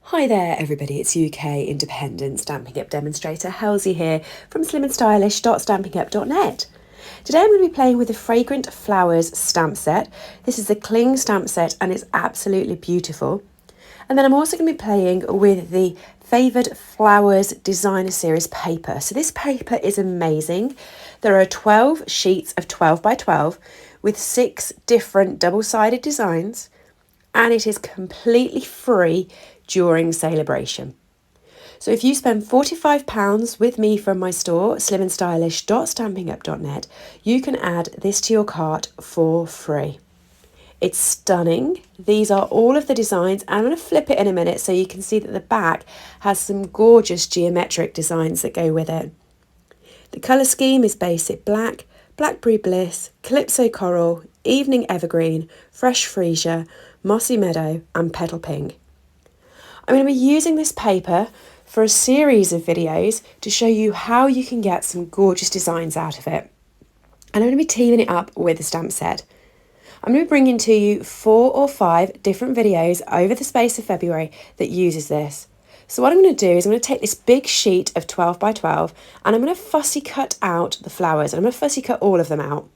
Hi there everybody, it's UK independent Stampin' Up demonstrator Helzie here from slimandstylish.stampinup.net. Today I'm going to be playing with the Fragrant Flowers stamp set. This is the cling stamp set and it's absolutely beautiful. And then I'm also going to be playing with the Favoured Flowers Designer Series paper. So this paper is amazing. There are 12 sheets of 12 by 12 with 6 different double-sided designs, and it is completely free during Sale-a-Bration. So if you spend £45 with me from my store, slimandstylish.stampinup.net, you can add this to your cart for free. It's stunning. These are all of the designs. I'm going to flip it in a minute so you can see that the back has some gorgeous geometric designs that go with it. The colour scheme is basic black, blackberry bliss, calypso coral, evening evergreen, fresh freesia, mossy meadow and petal pink. I'm going to be using this paper for a series of videos to show you how you can get some gorgeous designs out of it. And I'm going to be teaming it up with a stamp set. I'm going to be bringing to you 4 or 5 different videos over the space of February that uses this. So what I'm going to do is I'm going to take this big sheet of 12 by 12 and I'm going to fussy cut out the flowers, and I'm going to fussy cut all of them out.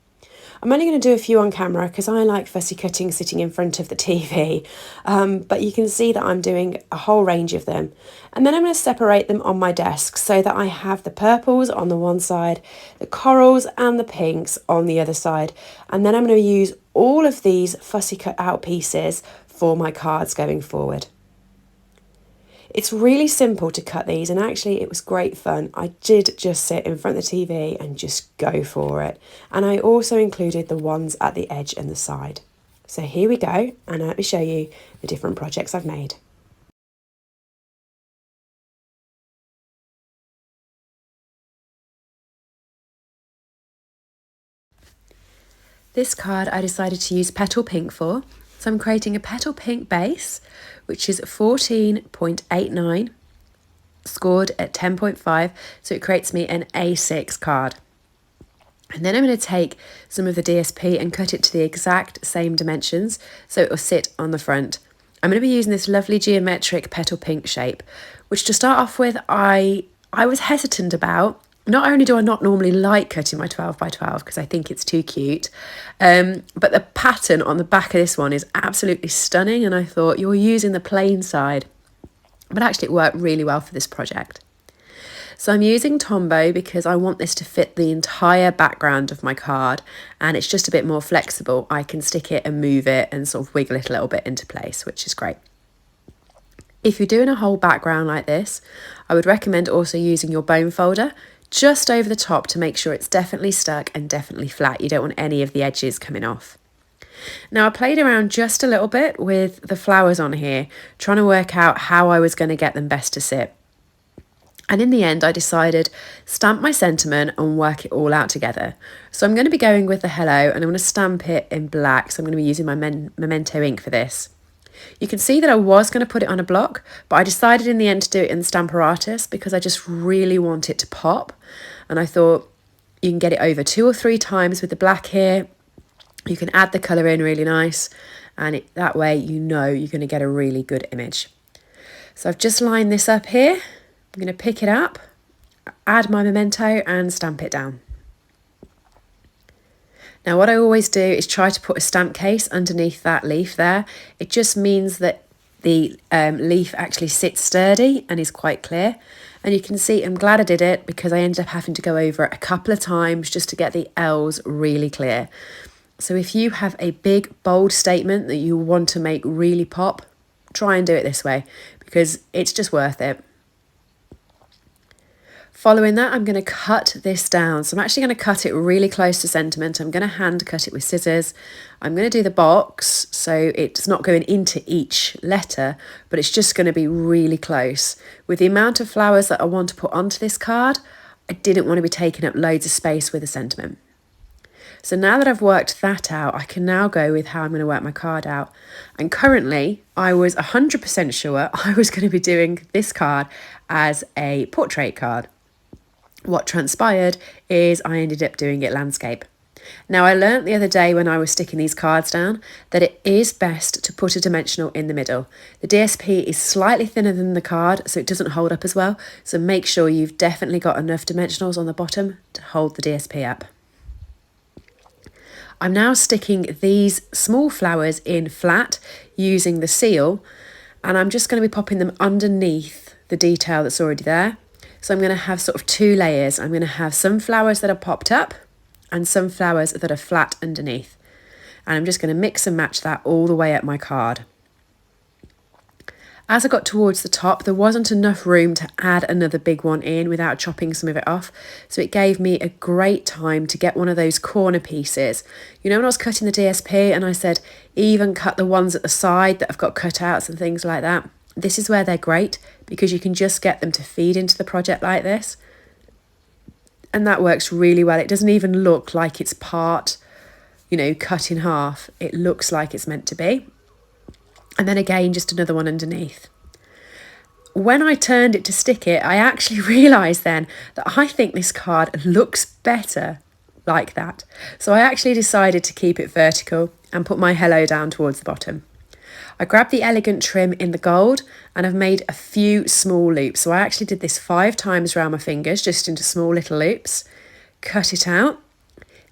I'm only going to do a few on camera because I like fussy cutting sitting in front of the TV, but you can see that I'm doing a whole range of them. And then I'm going to separate them on my desk so that I have the purples on the one side, the corals and the pinks on the other side. And then I'm going to use all of these fussy cut out pieces for my cards going forward. It's really simple to cut these, and actually it was great fun. I did just sit in front of the TV and just go for it. And I also included the ones at the edge and the side. So here we go, and let me show you the different projects I've made. This card I decided to use petal pink for. So I'm creating a petal pink base, which is 14.89, scored at 10.5, so it creates me an A6 card. And then I'm going to take some of the DSP and cut it to the exact same dimensions so it will sit on the front. I'm going to be using this lovely geometric petal pink shape, which to start off with I was hesitant about. Not only do I not normally like cutting my 12 by 12 because I think it's too cute, but the pattern on the back of this one is absolutely stunning, and I thought you're using the plain side, but actually it worked really well for this project. So I'm using Tombow because I want this to fit the entire background of my card, and it's just a bit more flexible. I can stick it and move it and sort of wiggle it a little bit into place, which is great. If you're doing a whole background like this, I would recommend also using your bone folder just over the top to make sure it's definitely stuck and definitely flat. You don't want any of the edges coming off. Now I played around just a little bit with the flowers on here, trying to work out how I was going to get them best to sit. And in the end, I decided stamp my sentiment and work it all out together. So I'm going to be going with the hello, and I'm going to stamp it in black. So I'm going to be using my Memento ink for this. You can see that I was going to put it on a block, but I decided in the end to do it in Stamparatus because I just really want it to pop. And I thought you can get it over 2 or 3 times with the black here. You can add the colour in really nice, and that way you know you're going to get a really good image. So I've just lined this up here. I'm going to pick it up, add my Memento and stamp it down. Now what I always do is try to put a stamp case underneath that leaf there. It just means that the leaf actually sits sturdy and is quite clear. And you can see I'm glad I did it because I ended up having to go over it a couple of times just to get the L's really clear. So if you have a big bold statement that you want to make really pop, try and do it this way because it's just worth it. Following that, I'm going to cut this down. So I'm actually going to cut it really close to sentiment. I'm going to hand cut it with scissors. I'm going to do the box so it's not going into each letter, but it's just going to be really close. With the amount of flowers that I want to put onto this card, I didn't want to be taking up loads of space with the sentiment. So now that I've worked that out, I can now go with how I'm going to work my card out. And currently, I was 100% sure I was going to be doing this card as a portrait card. What transpired is I ended up doing it landscape. Now, I learnt the other day when I was sticking these cards down that it is best to put a dimensional in the middle. The DSP is slightly thinner than the card, so it doesn't hold up as well. So make sure you've definitely got enough dimensionals on the bottom to hold the DSP up. I'm now sticking these small flowers in flat using the seal, and I'm just going to be popping them underneath the detail that's already there. So I'm going to have sort of two layers. I'm going to have some flowers that are popped up and some flowers that are flat underneath. And I'm just going to mix and match that all the way up my card. As I got towards the top, there wasn't enough room to add another big one in without chopping some of it off. So it gave me a great time to get one of those corner pieces. You know, when I was cutting the DSP and I said, even cut the ones at the side that have got cutouts and things like that. This is where they're great because you can just get them to feed into the project like this. And that works really well. It doesn't even look like it's part, you know, cut in half. It looks like it's meant to be. And then again, just another one underneath. When I turned it to stick it, I actually realised then that I think this card looks better like that. So I actually decided to keep it vertical and put my hello down towards the bottom. I grabbed the elegant trim in the gold and I've made a few small loops. So I actually did this 5 times around my fingers, just into small little loops. Cut it out.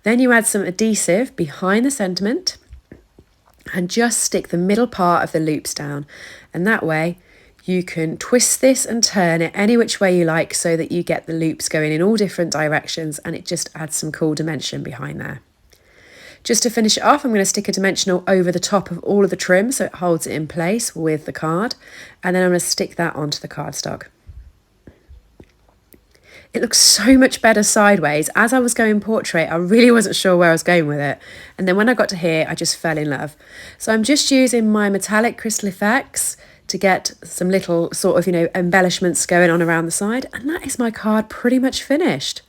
Then you add some adhesive behind the sentiment and just stick the middle part of the loops down. And that way you can twist this and turn it any which way you like so that you get the loops going in all different directions, and it just adds some cool dimension behind there. Just to finish it off, I'm going to stick a dimensional over the top of all of the trim so it holds it in place with the card, and then I'm going to stick that onto the cardstock. It looks so much better sideways. As I was going portrait, I really wasn't sure where I was going with it. And then when I got to here, I just fell in love. So I'm just using my metallic crystal effects to get some little sort of, you know, embellishments going on around the side. And that is my card pretty much finished.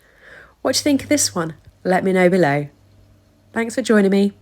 What do you think of this one? Let me know below. Thanks for joining me.